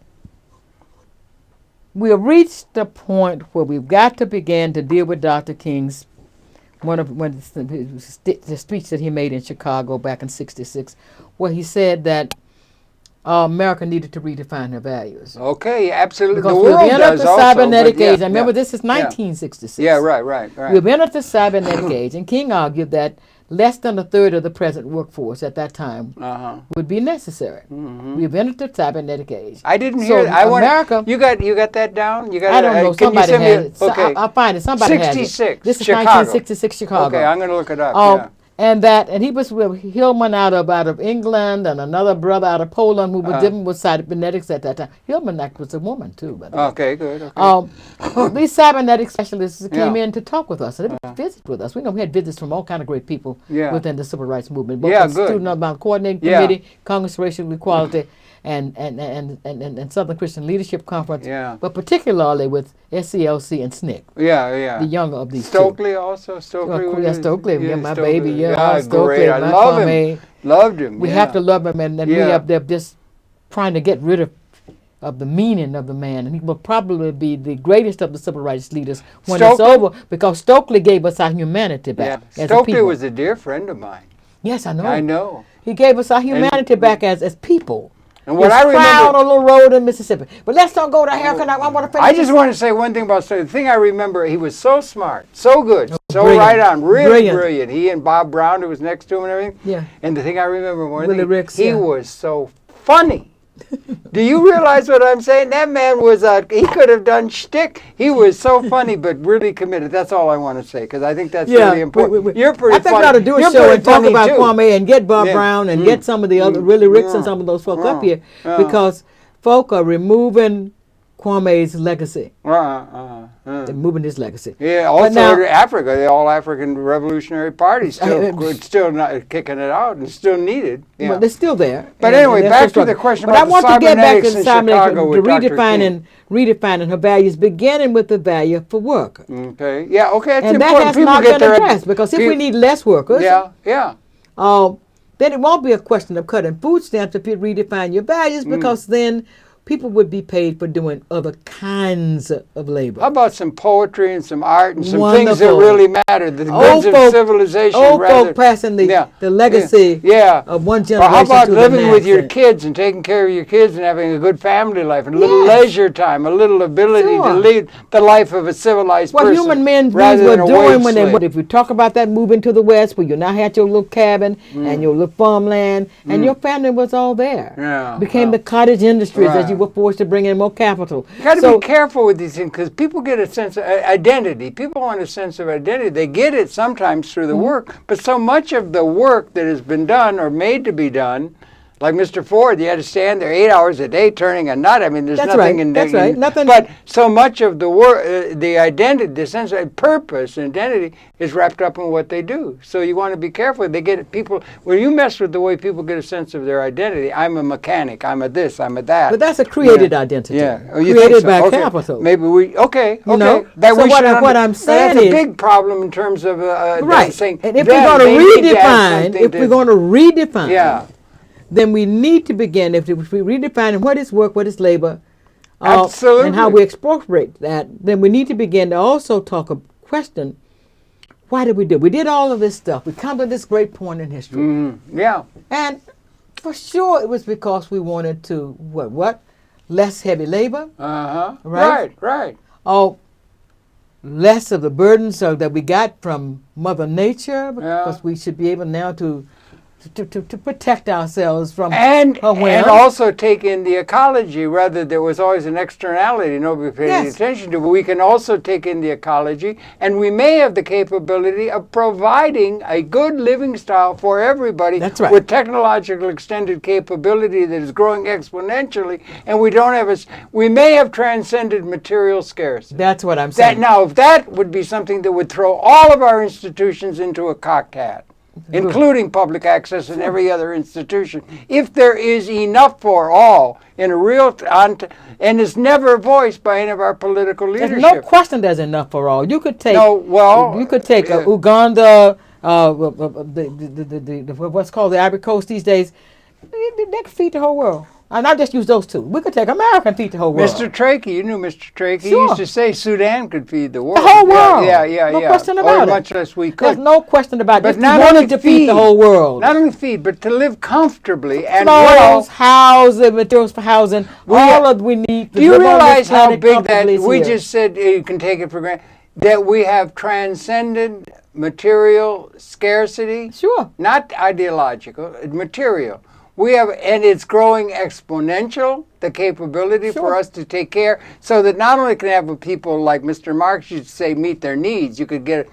we have reached the point where we've got to begin to deal with Dr. King's the speech that he made in Chicago back in '66, where he said that America needed to redefine her values.
Okay, absolutely.
Because
the world
we've entered the cybernetic age.
I
remember, this is 1966.
Yeah, right.
We've entered the cybernetic age, and King argued that less than a third of the present workforce at that time would be necessary. We've entered the cybernetic age.
I didn't hear that.
America.
You got that down?
I don't know. Somebody has it.
Okay.
I'll find it. Somebody has it.
66.
This is
Chicago.
1966 Chicago.
Okay, I'm going to look it up.
And he was with Hillman out of England, and another brother out of Poland who was dealing with cybernetics at that time. Hillman was a woman too, by the way.
Okay, good. Okay.
These cybernetic specialists came in to talk with us. They would visit with us. We had visits from all kinds of great people within the civil rights movement. Both the Student About Coordinating Committee, Congress for Racial Equality, and Southern Christian Leadership Conference, but particularly with SCLC and SNCC. The younger of these
Stokely
two.
Also?
Stokely, my
Stokely.
baby,
Stokely. Great. I love him. Loved him.
We have to love him, and we have they're just trying to get rid of the meaning of the man, and he will probably be the greatest of the civil rights leaders when it's over, because Stokely gave us our humanity back.
Yeah. Stokely was a dear friend of mine.
Yes, I know.
I know.
He gave us our humanity back as people.
And what I remember
on a little road in Mississippi. But let's don't go to here. I want to finish.
I just want to say one thing about Stokely. The thing I remember, he was so smart, so good, so
brilliant.
right on, really brilliant. He and Bob Brown, who was next to him and everything.
Yeah.
And the thing I remember more
Willie Ricks,
he was so funny. Do you realize what I'm saying? That man he could have done shtick. He was so funny, but really committed. That's all I want to say, because I think that's really important. You're pretty funny.
I think we ought to do a show and talk about Kwame and get Bob Brown and get some of the other Willie Ricks and some of those folk up here, because folk are removing Kwame's legacy. They're moving his legacy.
Yeah, also Africa, the All-African Revolutionary Party still not kicking it out and still needed. Yeah.
Well, they're still there.
But anyway, back to the question about the cybernetics in Chicago with Dr. King.
Redefining her values, beginning with the value for work.
Okay. Yeah, okay, that's
and
important.
That has not been addressed, because if we need less workers, then it won't be a question of cutting food stamps if you redefine your values, because then people would be paid for doing other kinds of labor.
How about some poetry and some art and some things that really matter, the goods of civilization?
Old folk passing the legacy of one generation to the next.
Or how about living with your kids and taking care of your kids and having a good family life and a little leisure time, a little ability to lead the life of a civilized person.
What human beings were doing when if you talk about that moving to the West, where you now had your little cabin and your little farmland, and your family was all there. Became the cottage industries, as you were forced to bring in more capital.
You got to be careful with these things because people get a sense of identity. People want a sense of identity. They get it sometimes through the work, but so much of the work that has been done or made to be done, like Mr. Ford, you had to stand there 8 hours a day turning a nut. I mean, there's nothing in there.
That's right. Nothing.
But so much of the work, the identity, the sense of purpose and identity is wrapped up in what they do. So you want to be careful. They get people, when you mess with the way people get a sense of their identity, I'm a mechanic, I'm a this, I'm a that.
But that's a created identity.
Yeah.
Created by capital.
Maybe okay.
You know?
That
so what I'm saying
that's
is,
a big problem in terms of
right.
saying,
and if we're going to redefine, then we need to begin, if we redefine what is work, what is labor,
absolutely,
and how we expropriate that, then we need to begin to also question, why did we do? We did all of this stuff. We come to this great point in history.
Yeah.
And for sure it was because we wanted to, less heavy labor.
Right.
Oh, less of the burdens that we got from Mother Nature, because we should be able now to protect ourselves from
and also take in the ecology. Rather, there was always an externality nobody paid any attention to, but we can also take in the ecology, and we may have the capability of providing a good living style for everybody.
That's right.
With technological extended capability that is growing exponentially, and we may have transcended material scarcity.
That's what I'm saying.
Now, if that would be something that would throw all of our institutions into a cocked hat, including public access and every other institution, if there is enough for all in a real and is never voiced by any of our political leadership.
There's no question there's enough for all. You could take Uganda, what's called the Ivory Coast these days. They could feed the whole world. And I just use those two. We could take America and feed the whole world.
Mr. Trakey, you knew Mr. Trakey.
Sure.
He used to say Sudan could feed the world.
The whole world.
No
question about
it. Much less we could.
There's no question about it.
But
not wanted to feed the whole world.
Not only feed, but to live comfortably and
clothes, housing, materials for housing, all of we need.
Do you realize how big that we just said you can take it for granted? That we have transcended material scarcity?
Sure.
Not ideological, material. We have, and it's growing exponential, the capability for us to take care, so that not only can have people like Mr. Marx used to say meet their needs, you can get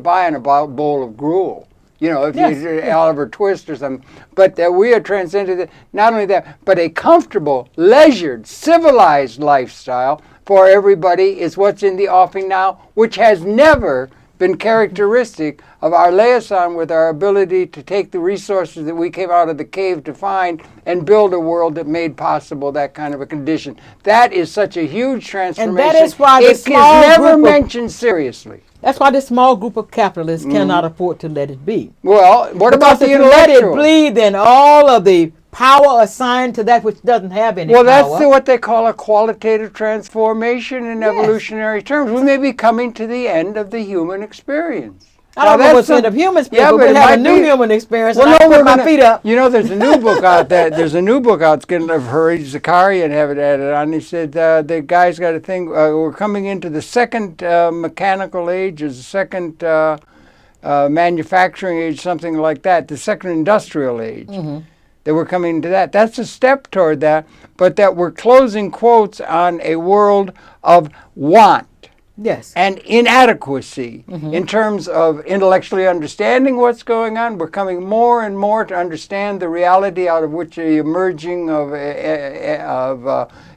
by on a bowl of gruel, if you Oliver Twist or something. But we are transcended, not only that, but a comfortable, leisured, civilized lifestyle for everybody is what's in the offing now, which has never been characteristic of our liaison with our ability to take the resources that we came out of the cave to find and build a world that made possible that kind of a condition. That is such a huge transformation.
And that is why
it is never mentioned seriously.
That's why this small group of capitalists cannot afford to let it be.
Well, what about the intellectuals?
If you let it bleed, then all of the power assigned to that which doesn't have any power.
Well, that's what they call a qualitative transformation in evolutionary terms. We may be coming to the end of the human experience.
I don't know what's the end of human experience, but we have a new human experience, and I put my feet up.
There's a new book out there. There's a new book out. It's getting of Harry Zakarian have it added on. He said the guy's got a thing. We're coming into the second mechanical age, or the second manufacturing age, something like that. The second industrial age. That we're coming to that. That's a step toward that, but that we're closing quotes on a world of want.
Yes.
And inadequacy in terms of intellectually understanding what's going on. We're coming more and more to understand the reality out of which the emerging of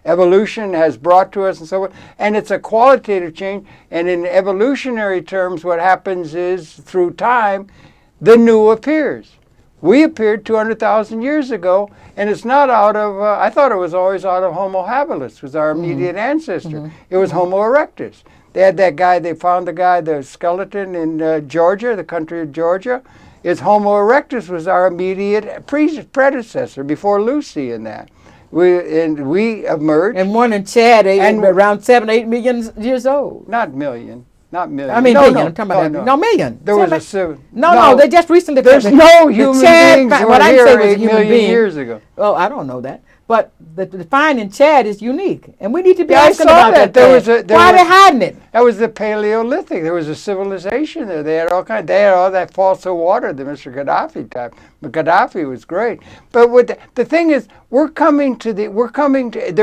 evolution has brought to us and so on. And it's a qualitative change. And in evolutionary terms, what happens is through time, the new appears. We appeared 200,000 years ago, and it's not out of, I thought it was always out of Homo habilis, was our immediate ancestor. It was Homo erectus. They had that guy, they found the skeleton in Georgia, the country of Georgia. It's Homo erectus was our immediate predecessor before Lucy and that. We emerged.
And one in Chad, around 7, 8 million years old.
Not million. Not million.
I mean, million. I'm talking about that. No, million.
There was a 7.
No, they just recently.
There's no human beings were here 8 million years ago.
Oh, I don't know that. But the find in Chad is unique, and we need to be asking about that.
Why
are they hiding it?
That was the Paleolithic. There was a civilization there. They had all that faucet water, the Mr. Gaddafi type. But Gaddafi was great. But the thing is, there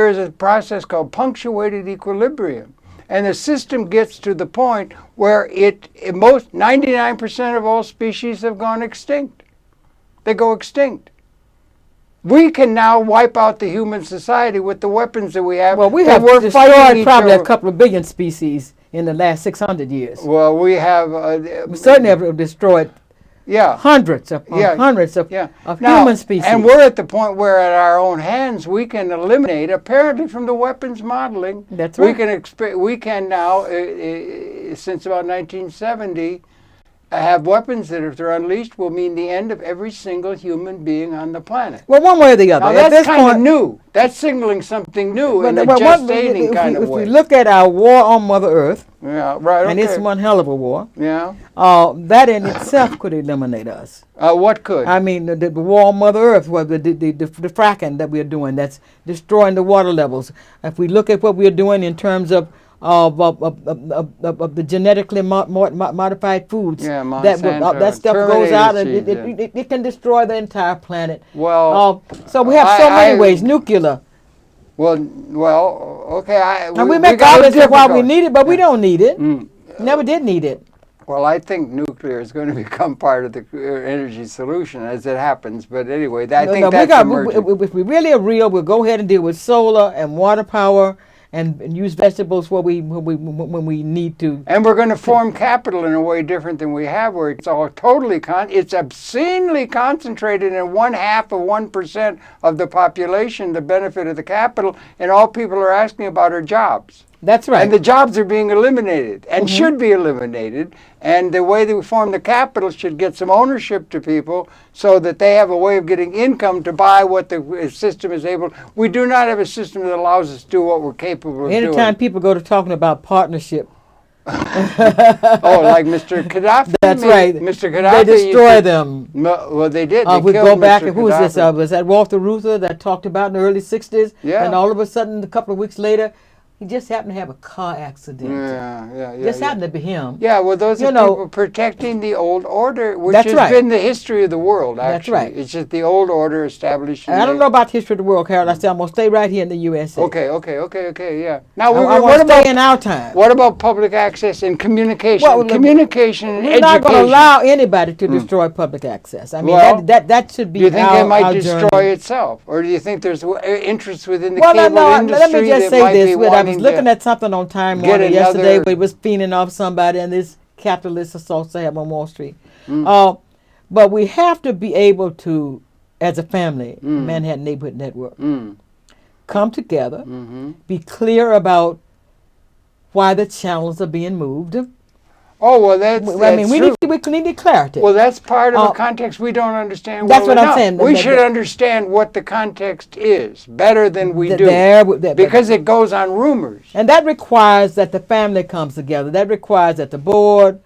is a process called punctuated equilibrium. And the system gets to the point where 99% of all species have gone extinct. They go extinct. We can now wipe out the human society with the weapons that we have.
Well, we have destroyed probably a couple of billion species in the last 600 years.
Well, we have...
we certainly have destroyed hundreds of human species.
And we're at the point where at our own hands we can eliminate, apparently from the weapons modeling,
that's right.
We can now, since about 1970, have weapons that, if they're unleashed, will mean the end of every single human being on the planet.
Well, one way or the other.
Now, that's kind of new. That's signaling something new in a gestating kind of way.
If we look at our war on Mother Earth,
and
it's one hell of a war,
that
in itself could eliminate us.
What could?
I mean, the war on Mother Earth, the fracking that we're doing, that's destroying the water levels. If we look at what we're doing in terms of the genetically modified foods, that stuff goes out and it can destroy the entire planet.
Well,
so we have so many ways. Nuclear.
Well, okay.
And we make obvious why we need it, but we don't need it. Never did need it.
Well, I think nuclear is going to become part of the energy solution as it happens. But anyway, I think that's emerging.
If we really are real, we'll go ahead and deal with solar and water power and use vegetables when we need to.
And we're going to form capital in a way different than we have, where it's all totally it's obscenely concentrated in 0.5% of the population, the benefit of the capital, and all people are asking about are jobs.
That's right.
And the jobs are being eliminated and should be eliminated. And the way that we form the capital should get some ownership to people so that they have a way of getting income to buy what the system is able. We do not have a system that allows us to do what we're capable of doing.
Anytime people go to talking about partnership.
Like Mr. Gaddafi.
That's right.
Mr. Gaddafi.
They destroy them.
Well, they did. They
we
killed
go back,
Mr.
and who was this?
Gaddafi.
Was that Walter Reuther that talked about in the early 60s?
Yeah.
And all of a sudden, a couple of weeks later, he just happened to have a car accident. Just happened to be him.
Yeah, well, those are people protecting the old order, which has been the history of the world, actually.
That's right.
It's just the old order established.
I don't know about the history of the world, Carol. I said I'm going to stay right here in the USA.
Okay, yeah. Now,
I want to stay in our time.
What about public access and communication?
Well,
communication and
we're
education.
We're not going to allow anybody to destroy public access. I mean, that should be
do you think they might destroy
journey.
Itself? Or do you think there's interest within the cable industry?
Let me just say this. I was looking at something on Time Warner yesterday, but it was fiending off somebody, and this capitalist assault they have on Wall Street. But we have to be able to, as a family, Manhattan Neighborhood Network, come together, be clear about why the channels are being moved.
Oh, well, that's true.
We need clarity.
Well, that's part of a context we don't understand
that's
well
what
enough.
I'm saying.
We should understand what the context is better than we do. Because it goes on rumors.
And that requires that the family comes together. That requires that the board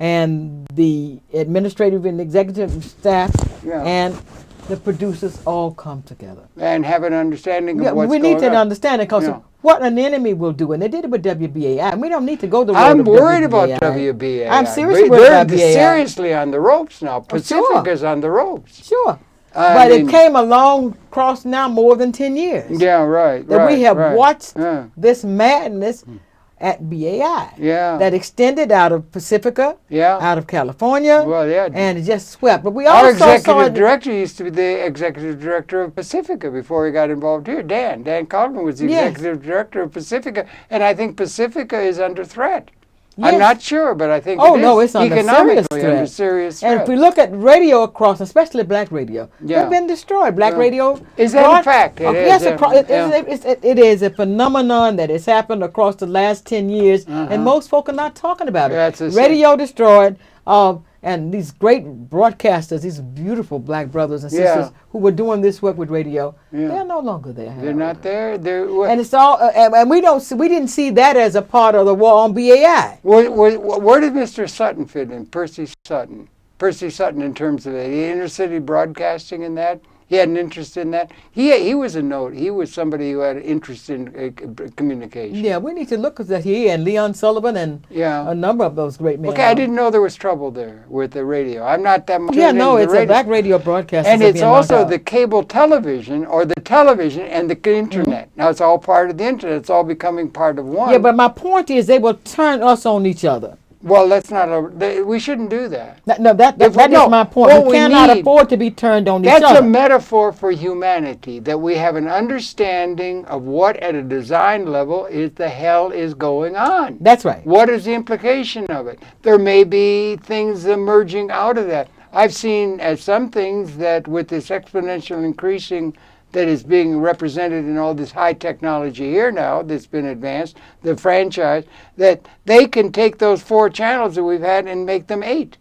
and the administrative and executive staff and the producers all come together.
And have an understanding of what's going on.
We need to understand it because what an enemy will do. And they did it with WBAI. And we don't need to go the road
I'm
of
worried
WBAI.
about WBAI.
I'm seriously worried about WBAI.
They're seriously on the ropes now. Pacifica's on the ropes.
Sure. But it came along across now more than 10 years.
Yeah, right.
That we have watched this madness at BAI that extended out of Pacifica, out of California, and it just swept. But we also
our executive director used to be the executive director of Pacifica before he got involved here. Dan Kaufman was the executive director of Pacifica, and I think Pacifica is under threat. Yes. I'm not sure, but I think
it's under
serious threat.
And if we look at radio across, especially black radio, they've been destroyed. Black radio
is that a fact?
It is a phenomenon that has happened across the last 10 years, and most folk are not talking about it. Radio destroyed. And these great broadcasters, these beautiful black brothers and sisters who were doing this work with radio, they're no longer there.
They're not there.
And it's all, and we didn't see that as a part of the war on BAI.
Where did Mr. Sutton fit in? Percy Sutton in terms of the inner city broadcasting and that. He had an interest in that. He was he was somebody who had an interest in communication.
Yeah, we need to look at that. He and Leon Sullivan and a number of those great men.
Okay, I didn't know there was trouble there with the radio. I'm not that much.
Yeah, no, it's a black radio broadcast.
And it's also the cable television or the television and the internet. Now it's all part of the internet. It's all becoming part of one.
Yeah, but my point is they will turn us on each other.
Well, that's not we shouldn't do that.
That is my point. We cannot afford to be turned on each other.
That's a metaphor for humanity, that we have an understanding of what at a design level the hell is going on.
That's right.
What is the implication of it? There may be things emerging out of that. I've seen some things that with this exponential increasing that is being represented in all this high technology here now that's been advanced, the franchise, that they can take those 4 channels that we've had and make them 8.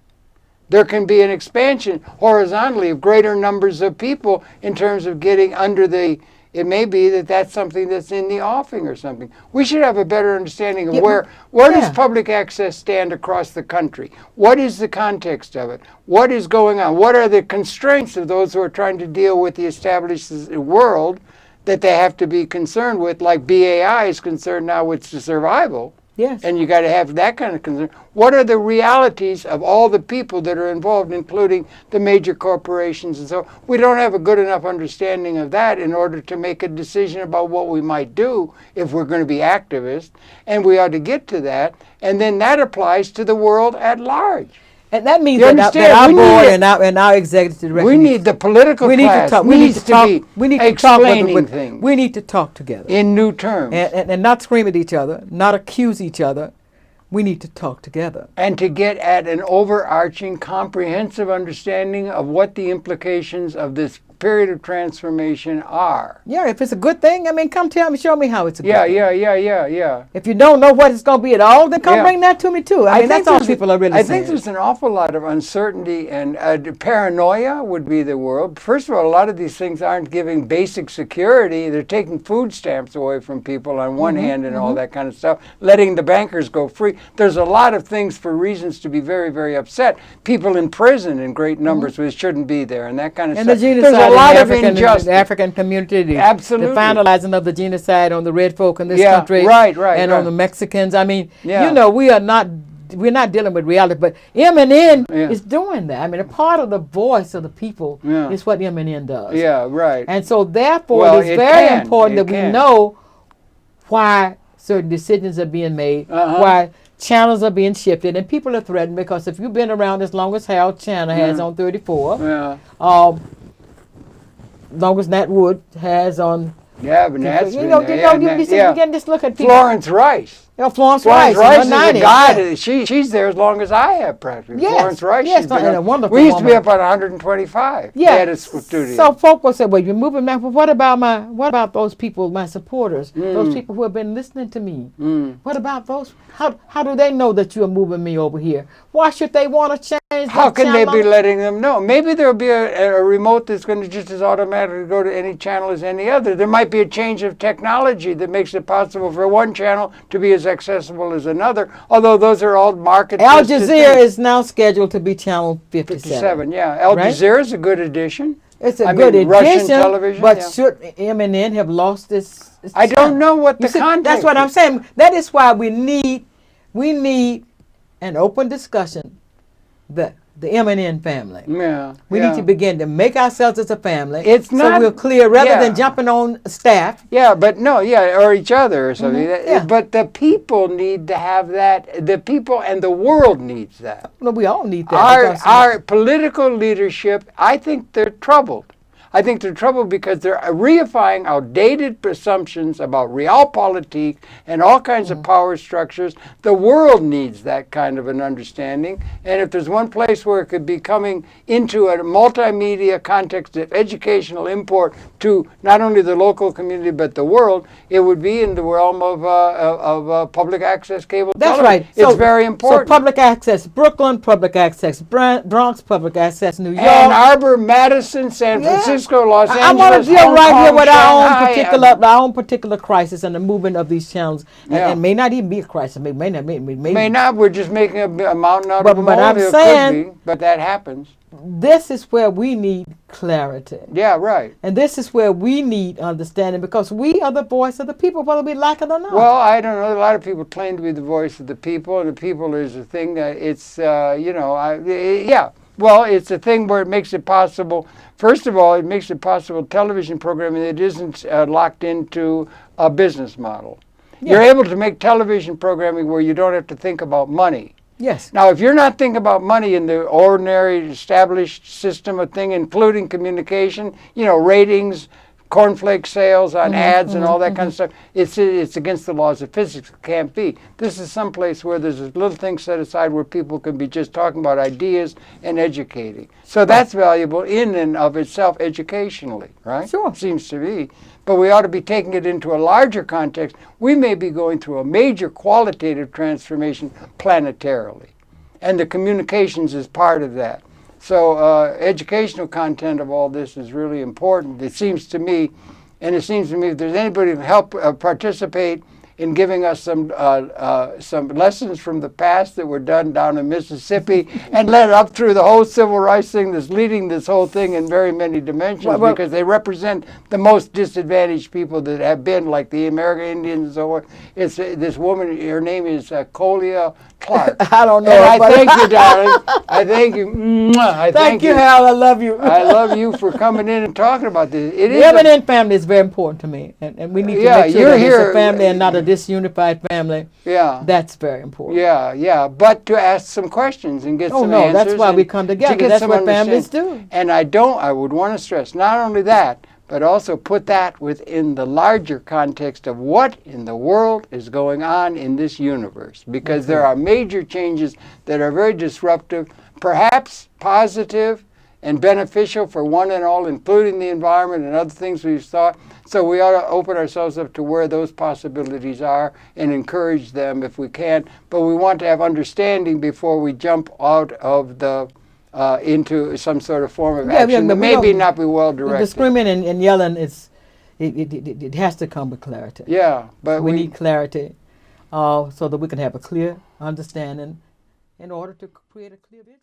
There can be an expansion horizontally of greater numbers of people in terms of getting under the, it may be that that's something that's in the offing or something. We should have a better understanding of where does public access stand across the country? What is the context of it? What is going on? What are the constraints of those who are trying to deal with the established world that they have to be concerned with, like BAI is concerned now with the survival?
Yes.
And you got to have that kind of concern. What are the realities of all the people that are involved, including the major corporations and so on? We don't have a good enough understanding of that in order to make a decision about what we might do if we're going to be activists. And we ought to get to that. And then that applies to the world at large.
And that means that our board and our executive director.
We need the political class. We need to
talk together
in new terms
and not scream at each other, not accuse each other. We need to talk together
and to get at an overarching, comprehensive understanding of what the implications of this period of transformation are.
Yeah, if it's a good thing, I mean, come show me how it's a good thing.
Yeah.
If you don't know what it's going to be at all, then come bring that to me too. I mean, that's all people are really saying.
I think there's an awful lot of uncertainty and paranoia would be the word. First of all, a lot of these things aren't giving basic security. They're taking food stamps away from people on one hand and all that kind of stuff, letting the bankers go free. There's a lot of things for reasons to be very, very upset. People in prison in great numbers which shouldn't be there and that kind of stuff.
The genocide the African community,
absolutely,
the finalizing of the genocide on the red folk in this country, and on the Mexicans. I mean, you know, we're not dealing with reality, but MNN is doing that. I mean, a part of the voice of the people is what MNN does.
Yeah, right.
And so, therefore, it's very important that we know why certain decisions are being made, why channels are being shifted, and people are threatened because if you've been around as long as Harold Chandler has on 34, long as Nat Wood has on.
Yeah, but Nat's
you can just look at people.
Florence Rice.
Florence Rice
is a god. She's there as long as I have practically.
Yes,
Florence Rice.
Yes, and a wonderful
we used
woman.
to be up on 125.
Yeah.
At a studio.
So folk will say, "Well, you're moving back. But what about those people, my supporters, those people who have been listening to me? What about those? How do they know that you are moving me over here? Why should they want to change?
How can they be letting them know? Maybe there'll be a remote that's going to just as automatically go to any channel as any other. There might be a change of technology that makes it possible for one channel to be as accessible as another, although those are all market.
Al Jazeera is now scheduled to be channel 57.
Yeah. Al Jazeera is a good addition.
It's a good addition,
Russian television,
but should MNN have lost its
I don't know what the context.
That's what I'm saying. That is why we need an open discussion. The MNN family.
Yeah.
We need to begin to make ourselves as a family.
It's not,
so we're clear rather than jumping on staff.
Yeah, but or each other or something. But the people need to have that. The people and the world needs that.
Well, we all need that.
Our political leadership, I think they're troubled. I think they're troubled because they're reifying outdated assumptions about realpolitik and all kinds of power structures. The world needs that kind of an understanding. And if there's one place where it could be coming into a multimedia context of educational import to not only the local community but the world, it would be in the realm of public access cable television.
Right.
It's very important.
So public access, Brooklyn, public access, Bronx, public access, New York.
Ann Arbor, Madison, San Francisco. Francisco, Los Angeles,
I want to deal
Hong
right
Kong,
here with
Shanghai,
our own particular crisis and the movement of these channels.
Yeah.
And it may not even be a crisis. It may not.
May not. We're just making a mountain out of a
But I'm
molehill.
saying,
Could be, but that happens.
This is where we need clarity.
Yeah, right.
And this is where we need understanding, because we are the voice of the people, whether we like it or not.
Well, I don't know. A lot of people claim to be the voice of the people, and the people is a thing that it's, yeah. Well, it's a thing where it makes it possible. First of all, it makes it possible television programming that isn't locked into a business model. Yeah. You're able to make television programming where you don't have to think about money.
Yes.
Now, if you're not thinking about money in the ordinary established system of thing, including communication, ratings, cornflake sales on ads and all that kind of stuff, it's against the laws of physics. It can't be. This is some place where there's a little thing set aside where people can be just talking about ideas and educating. So that's valuable in and of itself educationally, right?
Sure.
Seems to be. But we ought to be taking it into a larger context. We may be going through a major qualitative transformation planetarily. And the communications is part of that. So educational content of all this is really important, it seems to me. And it seems to me if there's anybody who can help participate in giving us some lessons from the past that were done down in Mississippi and led up through the whole civil rights thing that's leading this whole thing in very many dimensions, because they represent the most disadvantaged people that have been, like the American Indians and so on. It's this woman, her name is Colia Clark.
I don't know.
And I thank you, darling. I thank you. I
thank you, Hal. I love you.
I love you for coming in and talking about this.
The Eminent family is very important to me, and we need to make sure that it's a family and not a disunified family.
Yeah.
That's very important.
Yeah. But to ask some questions and get some answers.
Oh, no, that's why we come together. That's what families do.
And I would want to stress, not only that, but also put that within the larger context of what in the world is going on in this universe. Because there are major changes that are very disruptive, perhaps positive and beneficial for one and all, including the environment and other things we've thought. So we ought to open ourselves up to where those possibilities are and encourage them if we can. But we want to have understanding before we jump out of the into some sort of form of action that maybe not be well directed.
The screaming and yelling it has to come with clarity.
Yeah, but
we need clarity so that we can have a clear understanding in order to create a clear vision.